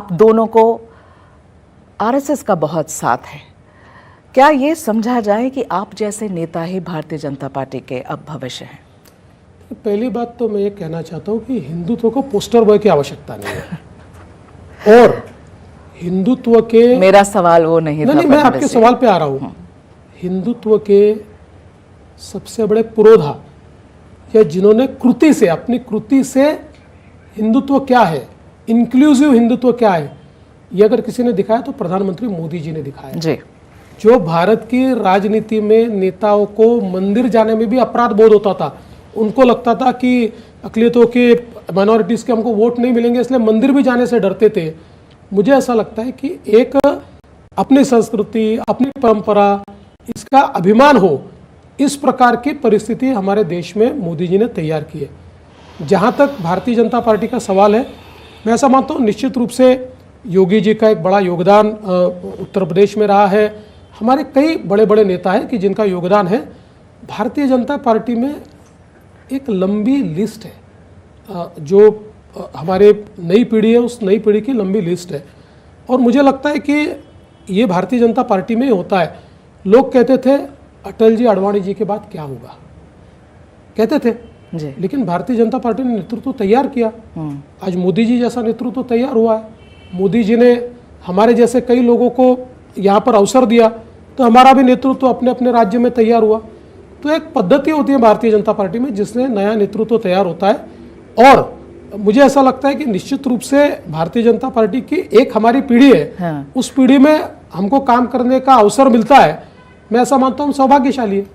आप दोनों को आरएसएस का बहुत साथ है, क्या ये समझा जाए कि आप जैसे नेता ही भारतीय जनता पार्टी के अब भविष्य हैं? पहली बात तो मैं ये कहना चाहता हूँ कि हिंदुत्व को पोस्टर बॉय की आवश्यकता नहीं है। और हिंदुत्व के, मेरा सवाल वो नहीं था, मैं आपके सवाल पे आ रहा हूँ। हिंदुत्व के सबसे बड़े पुरोधा या जिन्होंने कृति से, अपनी कृति से हिंदुत्व क्या है, इंक्लूसिव हिंदुत्व क्या है, ये अगर किसी ने दिखाया तो प्रधानमंत्री मोदी जी ने दिखाया जी। जो भारत की राजनीति में नेताओं को मंदिर जाने में भी अपराध बोध होता था, उनको लगता था कि अकलियतों के, माइनॉरिटीज़ के हमको वोट नहीं मिलेंगे, इसलिए मंदिर भी जाने से डरते थे। मुझे ऐसा लगता है कि एक अपनी संस्कृति, अपनी परंपरा, इसका अभिमान हो, इस प्रकार की परिस्थिति हमारे देश में मोदी जी ने तैयार की है। जहाँ तक भारतीय जनता पार्टी का सवाल है, मैं ऐसा मानता हूँ निश्चित रूप से योगी जी का एक बड़ा योगदान उत्तर प्रदेश में रहा है। हमारे कई बड़े बड़े नेता हैं कि जिनका योगदान है। भारतीय जनता पार्टी में एक लंबी लिस्ट है, जो हमारे नई पीढ़ी है, उस नई पीढ़ी की लंबी लिस्ट है। और मुझे लगता है कि ये भारतीय जनता पार्टी में ही होता है। लोग कहते थे अटल जी, आडवाणी जी के बाद क्या होगा, कहते थे जी। लेकिन भारतीय जनता पार्टी ने नेतृत्व तैयार किया। आज मोदी जी जैसा नेतृत्व तैयार हुआ है। मोदी जी ने हमारे जैसे कई लोगों को यहाँ पर अवसर दिया, तो हमारा भी नेतृत्व अपने अपने राज्य में तैयार हुआ। तो एक पद्धति होती है भारतीय जनता पार्टी में जिससे नया नेतृत्व तैयार होता है। और मुझे ऐसा लगता है कि निश्चित रूप से भारतीय जनता पार्टी की एक हमारी पीढ़ी है, हाँ। उस पीढ़ी में हमको काम करने का अवसर मिलता है। मैं ऐसा मानता हूँ सौभाग्यशाली है।